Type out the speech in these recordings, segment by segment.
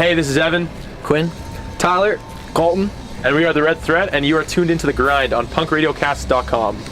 Hey, this is Evan, Quinn, Tyler, Colton, and we are the Red Threat, and you are tuned into The Grind on punkradiocast.com.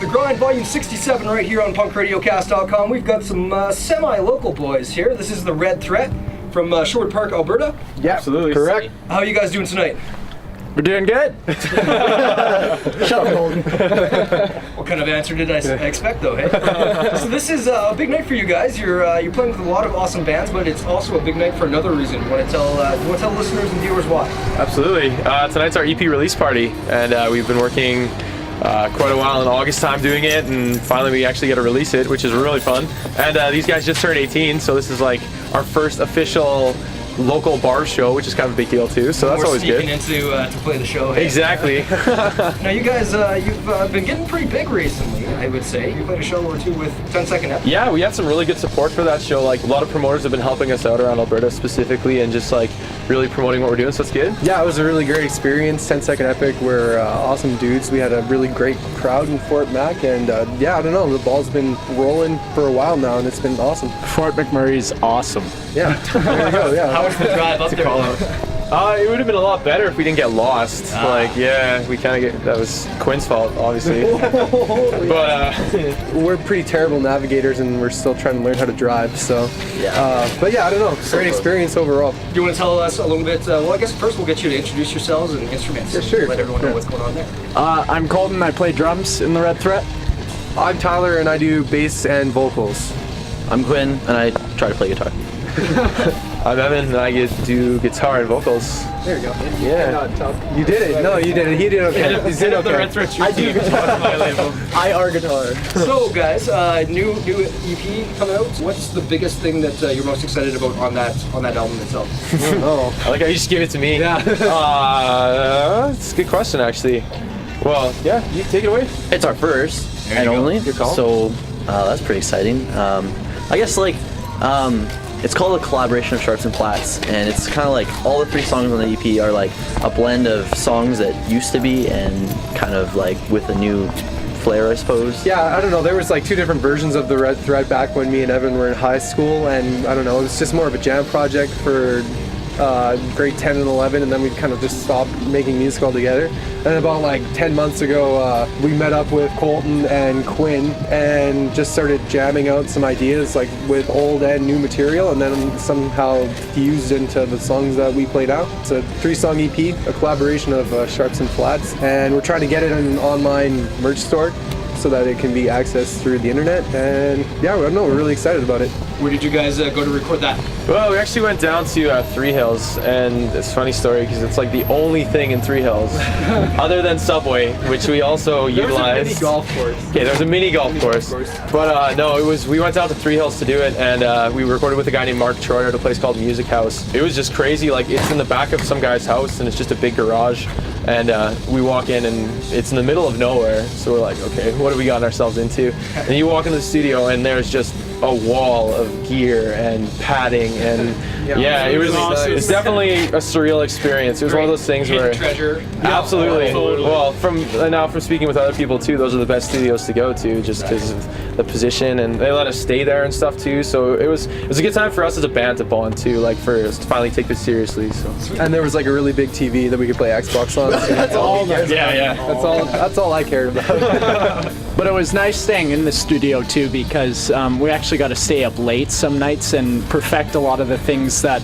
Grind Volume 67 right here on punkradiocast.com. We've got some semi-local boys here. This is the Red Threat from Sherwood Park, Alberta. Yeah, absolutely. Correct. How are you guys doing tonight? We're doing good. Shut up, Golden. What kind of answer did I expect, though, hey? So this is a big night for you guys. You're playing with a lot of awesome bands, but it's also a big night for another reason. You want to tell listeners and viewers why? Absolutely. Tonight's our EP release party, and we've been working quite a while in August time doing it, and finally we actually get to release it, which is really fun. And these guys just turned 18, so this is like our first official local bar show, which is kind of a big deal too, so that's always good. Into to play the show. Hey? Exactly. Now you guys, you've been getting pretty big recently, I would say. You played a show or two with 10 Second Epic. Yeah, we had some really good support for that show. Like a lot of promoters have been helping us out around Alberta specifically, and just like really promoting what we're doing, so it's good. Yeah, it was a really great experience. 10 Second Epic were awesome dudes. We had a really great crowd in Fort Mac, and yeah, I don't know, the ball's been rolling for a while now, and it's been awesome. Fort McMurray's awesome. Yeah, there you go, yeah. How was the drive up there? It would have been a lot better if we didn't get lost. Like, yeah, we kind of that was Quinn's fault, obviously. But we're pretty terrible navigators, and we're still trying to learn how to drive. So, but yeah, I don't know. Great experience overall. Do you want to tell us a little bit? Well, I guess first we'll get you to introduce yourselves and instruments. Yeah, sure. Let everyone know what's going on there. I'm Colton. I play drums in the Red Threat. I'm Tyler, and I do bass and vocals. I'm Quinn, and I try to play guitar. I'm Evan, and I do guitar and vocals. There you go. Yeah. You did it. No, you did it. He did okay. He did okay. I do guitar on my label. I are guitar. So, guys, new EP coming out. What's the biggest thing that you're most excited about on that album itself? Oh, I like how you just give it to me. Yeah. It's a good question, actually. Well, yeah, you take it away. It's our first and only, Good call. so that's pretty exciting. I guess it's called a collaboration of Sharps and Flats, and it's kind of like all the 3 songs on the EP are like a blend of songs that used to be and kind of like with a new flair, I suppose. Yeah, I don't know. There was like 2 different versions of the Red Thread back when me and Evan were in high school, and I don't know, it was just more of a jam project for grade 10 and 11, and then we kind of just stopped making music altogether. And about like 10 months ago, we met up with Colton and Quinn and just started jamming out some ideas like with old and new material, and then somehow fused into the songs that we played out. It's a 3-song EP, a collaboration of Sharps and Flats, and we're trying to get it in an online merch store so that it can be accessed through the internet. And yeah, I don't know, we're really excited about it. Where did you guys go to record that? Well, we actually went down to Three Hills, and it's a funny story because it's like the only thing in Three Hills other than Subway, which we also utilized. There was a mini golf course. Okay, there was a mini golf course. But no, we went down to Three Hills to do it, and we recorded with a guy named Mark Troyer at a place called Music House. It was just crazy. Like, it's in the back of some guy's house, and it's just a big garage. And we walk in, and it's in the middle of nowhere. So we're like, okay, what have we gotten ourselves into? And you walk into the studio, and there's just a wall of gear and padding, and it was awesome. It's definitely a surreal experience. It was one of those things where treasure. Absolutely. Well, from speaking with other people too, those are the best studios to go to, just because of the position, and they let us stay there and stuff too. So it was a good time for us as a band to bond too, like for us to finally take this seriously. So. And there was like a really big TV that we could play Xbox on. That's all. Yeah. That's all I cared about. But it was nice staying in the studio too, because we actually got to stay up late some nights and perfect a lot of the things that.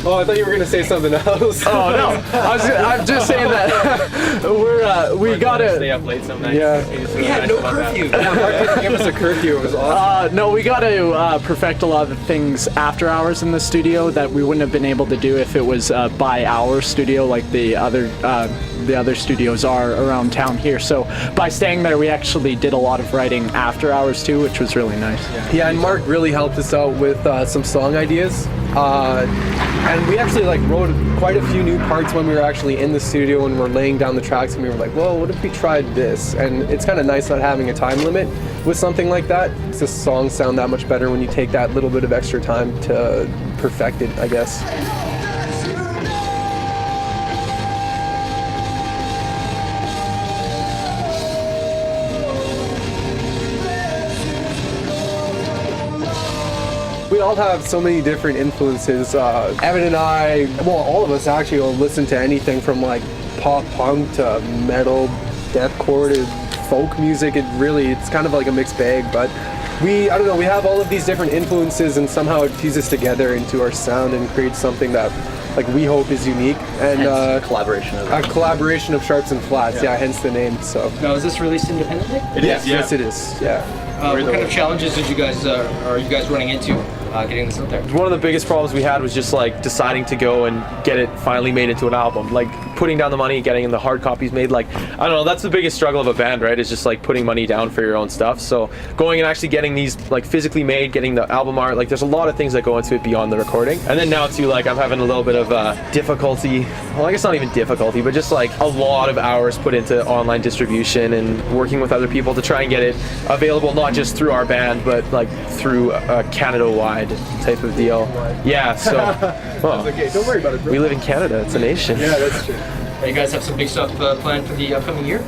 Oh, I thought you were gonna say something else. Oh no, I'm just saying that we gotta stay up late some nights. Yeah. We had no curfew. Yeah, Mark didn't give us a curfew. It was awesome. no, we got to perfect a lot of the things after hours in the studio that we wouldn't have been able to do if it was by hour studio like the other studios are around town here. So by staying there, we actually did a lot of writing after hours too, which was really nice. Yeah, and Mark really helped us out with some song ideas. And we actually wrote quite a few new parts when we were actually in the studio and we're laying down the tracks, and we were like, well, what if we tried this? And it's kind of nice not having a time limit with something like that. It's the songs sound that much better when you take that little bit of extra time to perfect it, I guess. We all have so many different influences. Evan and I, well, all of us actually will listen to anything from pop punk to metal, deathcore to folk music. It's kind of like a mixed bag, but I don't know, we have all of these different influences and somehow it fuses together into our sound and creates something that we hope is unique. And Hence collaboration of a collaboration of Sharps and Flats, yeah, hence the name. So Now, is this released independently? yes, it is, yeah. What kind of challenges are you guys running into getting this out there? One of the biggest problems we had was just deciding to go and get it finally made into an album. Putting down the money, getting the hard copies made. I don't know, that's the biggest struggle of a band, right? Is just putting money down for your own stuff. So going and actually getting these physically made, getting the album art, there's a lot of things that go into it beyond the recording. And then now too, I'm having a little bit of difficulty. Well, I guess not even difficulty, but just a lot of hours put into online distribution and working with other people to try and get it available, not just through our band, but through a Canada-wide type of deal. Yeah, so well, Okay, don't worry about it, bro. we live in Canada, it's a nation. Yeah, that's true. You guys have some big stuff planned for the upcoming year?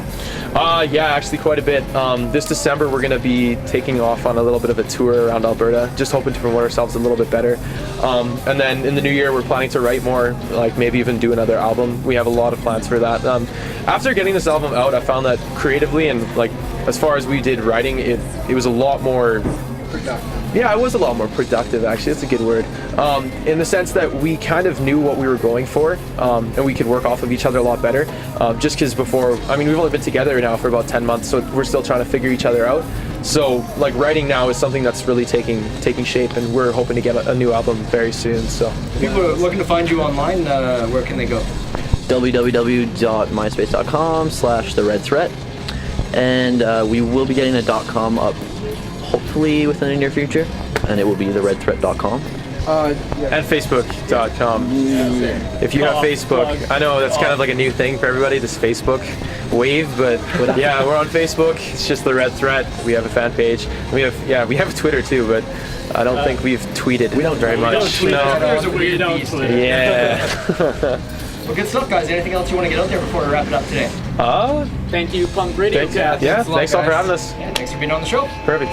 Yeah, actually quite a bit. This December we're going to be taking off on a little bit of a tour around Alberta, just hoping to promote ourselves a little bit better. And then in the new year we're planning to write more, maybe even do another album. We have a lot of plans for that. After getting this album out, I found that creatively and as far as we did writing, it was a lot more Productive. Yeah, it was a lot more productive, actually. That's a good word. In the sense that we kind of knew what we were going for, and we could work off of each other a lot better. Just because before, we've only been together now for about 10 months, so we're still trying to figure each other out. So, writing now is something that's really taking shape, and we're hoping to get a new album very soon. So, if people are looking to find you online, where can they go? www.myspace.com/theredthreat, and we will be getting a .com up hopefully within the near future, and it will be theredthreat.com. And Facebook.com. If you have Facebook, I know that's kind of a new thing for everybody, this Facebook wave, but yeah, we're on Facebook. It's just The Red Threat. We have a fan page. We have Twitter too, but I don't think we've tweeted very much. There's a weird beast. Yeah. Well, good stuff, guys. Anything else you want to get out there before we wrap it up today? Thank you, Punk Radio. Thanks all for having us. Yeah, thanks for being on the show. Perfect.